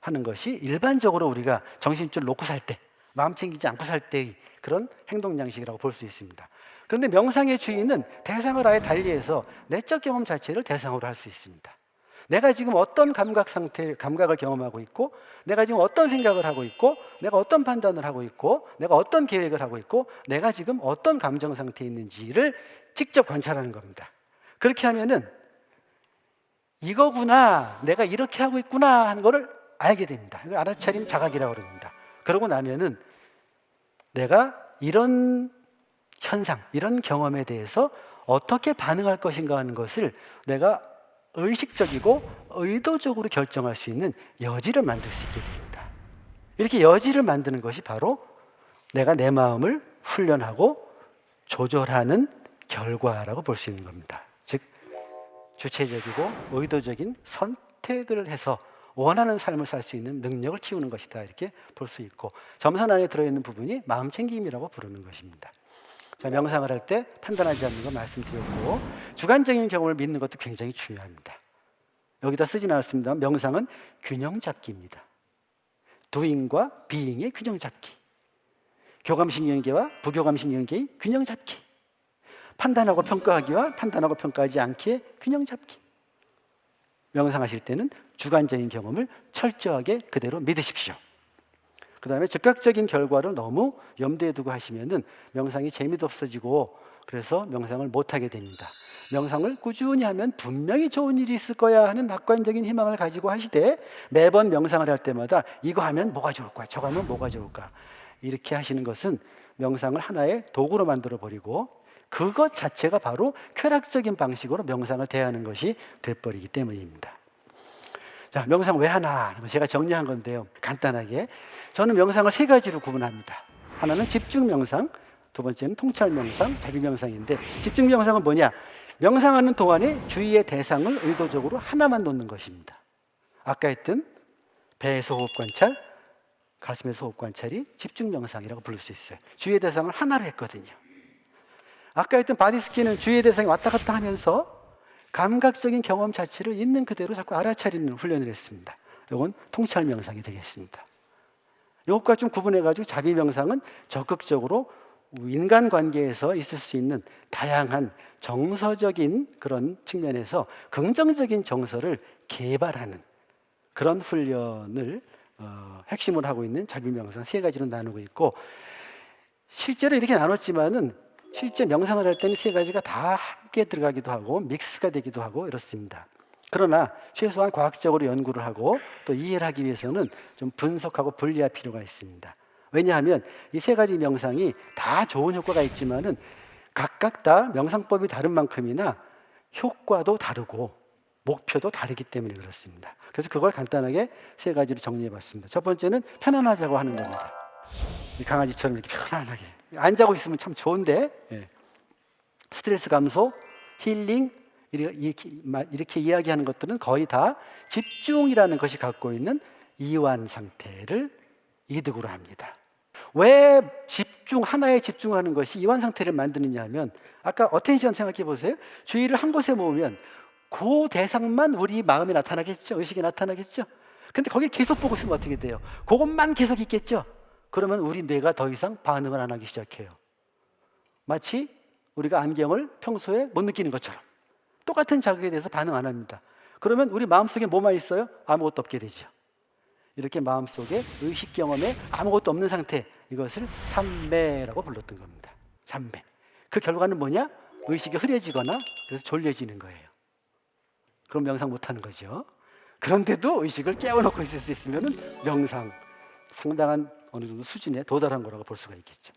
하는 것이 일반적으로 우리가 정신줄 놓고 살 때, 마음 챙기지 않고 살 때의 그런 행동 양식이라고 볼 수 있습니다. 그런데 명상의 주인은 대상을 아예 달리해서 내적 경험 자체를 대상으로 할 수 있습니다. 내가 지금 어떤 감각을 경험하고 있고, 내가 지금 어떤 생각을 하고 있고, 내가 어떤 판단을 하고 있고, 내가 어떤 계획을 하고 있고, 내가 지금 어떤 감정 상태에 있는지를 직접 관찰하는 겁니다. 그렇게 하면은 이거구나, 내가 이렇게 하고 있구나 하는 거를 알게 됩니다. 이걸 알아차림 자각이라고 그럽니다. 그러고 나면은 내가 이런 현상, 이런 경험에 대해서 어떻게 반응할 것인가 하는 것을 내가 의식적이고 의도적으로 결정할 수 있는 여지를 만들 수 있게 됩니다. 이렇게 여지를 만드는 것이 바로 내가 내 마음을 훈련하고 조절하는 결과라고 볼 수 있는 겁니다. 즉, 주체적이고 의도적인 선택을 해서 원하는 삶을 살 수 있는 능력을 키우는 것이다, 이렇게 볼 수 있고, 점선 안에 들어있는 부분이 마음 챙김이라고 부르는 것입니다. 자, 명상을 할 때 판단하지 않는 거 말씀드렸고, 주관적인 경험을 믿는 것도 굉장히 중요합니다. 여기다 쓰진 않았습니다. 명상은 균형 잡기입니다. doing과 being의 균형 잡기, 교감신경계와 부교감신경계의 균형 잡기, 판단하고 평가하기와 판단하고 평가하지 않기의 균형 잡기. 명상하실 때는 주관적인 경험을 철저하게 그대로 믿으십시오. 그 다음에 즉각적인 결과를 너무 염두에 두고 하시면은 명상이 재미도 없어지고, 그래서 명상을 못하게 됩니다. 명상을 꾸준히 하면 분명히 좋은 일이 있을 거야 하는 낙관적인 희망을 가지고 하시되, 매번 명상을 할 때마다 이거 하면 뭐가 좋을까, 저거 하면 뭐가 좋을까, 이렇게 하시는 것은 명상을 하나의 도구로 만들어 버리고, 그것 자체가 바로 쾌락적인 방식으로 명상을 대하는 것이 돼버리기 때문입니다. 자, 명상 왜 하나? 제가 정리한 건데요. 간단하게 저는 명상을 세 가지로 구분합니다. 하나는 집중 명상, 두 번째는 통찰 명상, 자비 명상인데, 집중 명상은 뭐냐? 명상하는 동안에 주의의 대상을 의도적으로 하나만 놓는 것입니다. 아까 했던 배에서 호흡 관찰, 가슴에서 호흡 관찰이 집중 명상이라고 부를 수 있어요. 주의의 대상을 하나로 했거든요. 아까 했던 바디스캔은 주의의 대상이 왔다 갔다 하면서 감각적인 경험 자체를 있는 그대로 자꾸 알아차리는 훈련을 했습니다. 이건 통찰 명상이 되겠습니다. 이것과 좀 구분해가지고 자비 명상은 적극적으로 인간관계에서 있을 수 있는 다양한 정서적인 그런 측면에서 긍정적인 정서를 개발하는 그런 훈련을 핵심으로 하고 있는 자비 명상 세 가지로 나누고 있고, 실제로 이렇게 나눴지만은 실제 명상을 할 때는 세 가지가 다 함께 들어가기도 하고 믹스가 되기도 하고 이렇습니다. 그러나 최소한 과학적으로 연구를 하고 또 이해를 하기 위해서는 좀 분석하고 분리할 필요가 있습니다. 왜냐하면 이 세 가지 명상이 다 좋은 효과가 있지만은 각각 다 명상법이 다른 만큼이나 효과도 다르고 목표도 다르기 때문에 그렇습니다. 그래서 그걸 간단하게 세 가지로 정리해 봤습니다. 첫 번째는 편안하자고 하는 겁니다. 강아지처럼 이렇게 편안하게 앉아고 있으면 참 좋은데, 스트레스 감소, 힐링, 이렇게 이야기하는 것들은 거의 다 집중이라는 것이 갖고 있는 이완 상태를 이득으로 합니다. 왜 하나에 집중하는 것이 이완 상태를 만드느냐 하면, 아까 어텐션 생각해 보세요. 주의를 한 곳에 모으면 그 대상만 우리 마음에 나타나겠죠. 의식에 나타나겠죠. 근데 거길 계속 보고 있으면 어떻게 돼요? 그것만 계속 있겠죠. 그러면 우리 뇌가 더 이상 반응을 안 하기 시작해요. 마치 우리가 안경을 평소에 못 느끼는 것처럼 똑같은 자극에 대해서 반응 안 합니다. 그러면 우리 마음속에 뭐만 있어요? 아무것도 없게 되죠. 이렇게 마음속에 의식 경험에 아무것도 없는 상태, 이것을 삼매라고 불렀던 겁니다. 삼매. 그 결과는 뭐냐? 의식이 흐려지거나 그래서 졸려지는 거예요. 그럼 명상 못하는 거죠. 그런데도 의식을 깨워놓고 있을 수 있으면 명상, 상당한 어느 정도 수준에 도달한 거라고 볼 수가 있겠죠.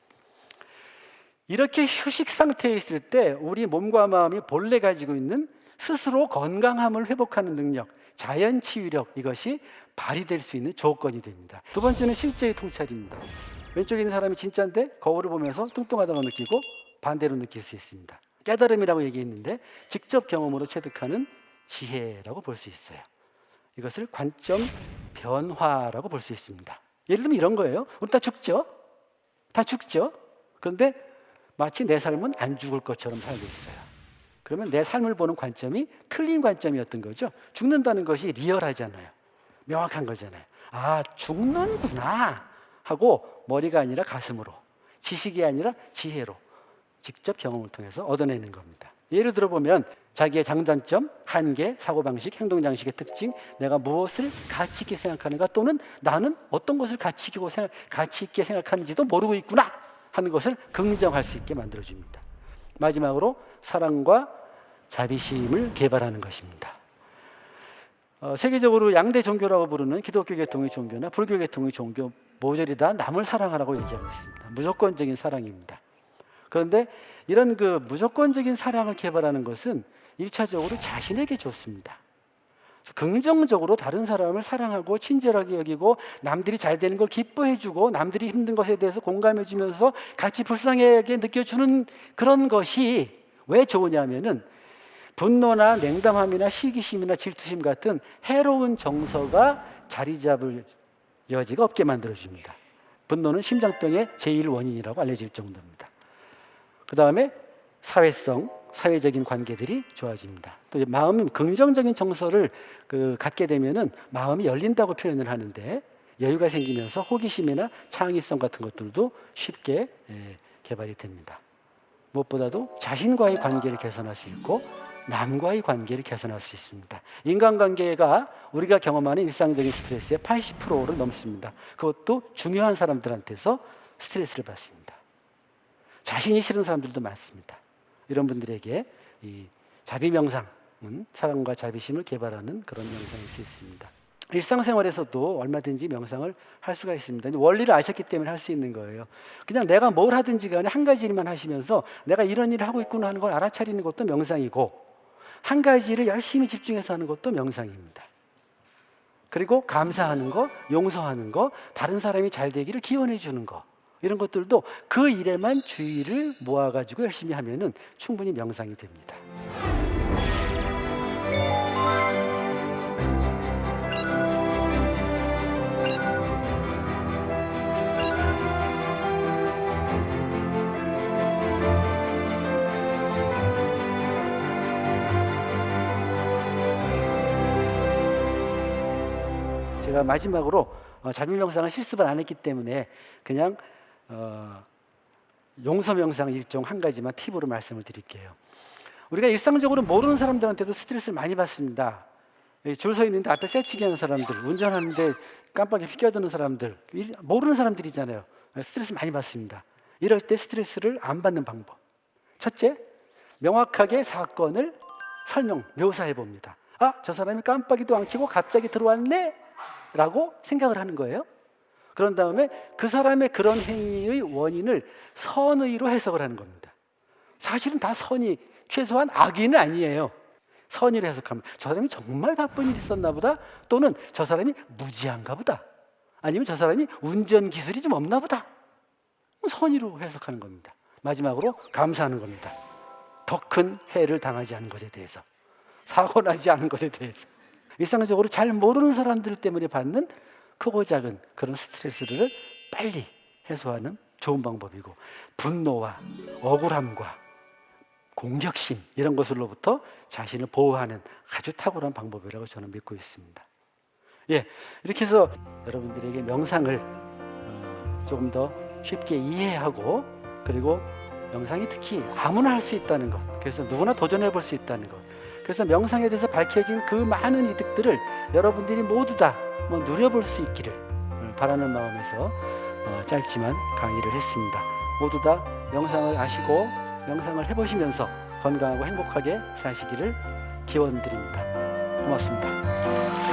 이렇게 휴식 상태에 있을 때 우리 몸과 마음이 본래 가지고 있는 스스로 건강함을 회복하는 능력, 자연 치유력, 이것이 발휘될 수 있는 조건이 됩니다. 두 번째는 실제의 통찰입니다. 왼쪽에 있는 사람이 진짜인데 거울을 보면서 뚱뚱하다고 느끼고 반대로 느낄 수 있습니다. 깨달음이라고 얘기했는데 직접 경험으로 체득하는 지혜라고 볼 수 있어요. 이것을 관점 변화라고 볼 수 있습니다. 예를 들면 이런 거예요. 우리 다 죽죠? 다 죽죠? 그런데 마치 내 삶은 안 죽을 것처럼 살고 있어요. 그러면 내 삶을 보는 관점이 틀린 관점이었던 거죠. 죽는다는 것이 리얼하잖아요. 명확한 거잖아요. 아, 죽는구나 하고 머리가 아니라 가슴으로, 지식이 아니라 지혜로 직접 경험을 통해서 얻어내는 겁니다. 예를 들어보면 자기의 장단점, 한계, 사고방식, 행동장식의 특징, 내가 무엇을 가치 있게 생각하는가, 또는 나는 어떤 것을 가치 있게 생각하는지도 모르고 있구나 하는 것을 긍정할 수 있게 만들어줍니다. 마지막으로 사랑과 자비심을 개발하는 것입니다. 세계적으로 양대 종교라고 부르는 기독교 계통의 종교나 불교 계통의 종교 모조리 다 남을 사랑하라고 얘기하고 있습니다. 무조건적인 사랑입니다. 그런데 이런 그 무조건적인 사랑을 개발하는 것은 1차적으로 자신에게 좋습니다. 긍정적으로 다른 사람을 사랑하고 친절하게 여기고 남들이 잘 되는 걸 기뻐해주고 남들이 힘든 것에 대해서 공감해주면서 같이 불쌍하게 느껴주는 그런 것이 왜 좋으냐면은 분노나 냉담함이나 시기심이나 질투심 같은 해로운 정서가 자리 잡을 여지가 없게 만들어줍니다. 분노는 심장병의 제1원인이라고 알려질 정도입니다. 그 다음에 사회성, 사회적인 관계들이 좋아집니다. 또 마음, 긍정적인 정서를 갖게 되면은 마음이 열린다고 표현을 하는데 여유가 생기면서 호기심이나 창의성 같은 것들도 쉽게 개발이 됩니다. 무엇보다도 자신과의 관계를 개선할 수 있고 남과의 관계를 개선할 수 있습니다. 인간관계가 우리가 경험하는 일상적인 스트레스의 80%를 넘습니다. 그것도 중요한 사람들한테서 스트레스를 받습니다. 자신이 싫은 사람들도 많습니다. 이런 분들에게 이 자비명상은 사랑과 자비심을 개발하는 그런 명상일 수 있습니다. 일상생활에서도 얼마든지 명상을 할 수가 있습니다. 원리를 아셨기 때문에 할 수 있는 거예요. 그냥 내가 뭘 하든지 간에 한 가지 일만 하시면서 내가 이런 일을 하고 있구나 하는 걸 알아차리는 것도 명상이고, 한 가지 일을 열심히 집중해서 하는 것도 명상입니다. 그리고 감사하는 거, 용서하는 거, 다른 사람이 잘 되기를 기원해 주는 거, 이런 것들도 그 일에만 주의를 모아가지고 열심히 하면은 충분히 명상이 됩니다. 제가 마지막으로 자비명상은 실습을 안 했기 때문에 그냥 용서명상 일종 한 가지만 팁으로 말씀을 드릴게요. 우리가 일상적으로 모르는 사람들한테도 스트레스를 많이 받습니다. 줄 서 있는데 앞에 새치기 하는 사람들, 운전하는데 깜빡이 피껴드는 사람들, 모르는 사람들이잖아요. 스트레스 많이 받습니다. 이럴 때 스트레스를 안 받는 방법. 첫째, 명확하게 사건을 묘사해 봅니다. 아, 저 사람이 깜빡이도 안 켜고 갑자기 들어왔네? 라고 생각을 하는 거예요. 그런 다음에 그 사람의 그런 행위의 원인을 선의로 해석을 하는 겁니다. 사실은 다 선의, 최소한 악의는 아니에요. 선의로 해석하면 저 사람이 정말 바쁜 일이 있었나 보다, 또는 저 사람이 무지한가 보다, 아니면 저 사람이 운전 기술이 좀 없나 보다. 선의로 해석하는 겁니다. 마지막으로 감사하는 겁니다. 더 큰 해를 당하지 않은 것에 대해서, 사고 나지 않은 것에 대해서. 일상적으로 잘 모르는 사람들 때문에 받는 크고 작은 그런 스트레스를 빨리 해소하는 좋은 방법이고, 분노와 억울함과 공격심 이런 것으로부터 자신을 보호하는 아주 탁월한 방법이라고 저는 믿고 있습니다. 예, 이렇게 해서 여러분들에게 명상을 조금 더 쉽게 이해하고, 그리고 명상이 특히 아무나 할 수 있다는 것, 그래서 누구나 도전해 볼 수 있다는 것, 그래서 명상에 대해서 밝혀진 그 많은 이득들을 여러분들이 모두 다 누려볼 수 있기를 바라는 마음에서 짧지만 강의를 했습니다. 모두 다 명상을 아시고 명상을 해보시면서 건강하고 행복하게 사시기를 기원드립니다. 고맙습니다.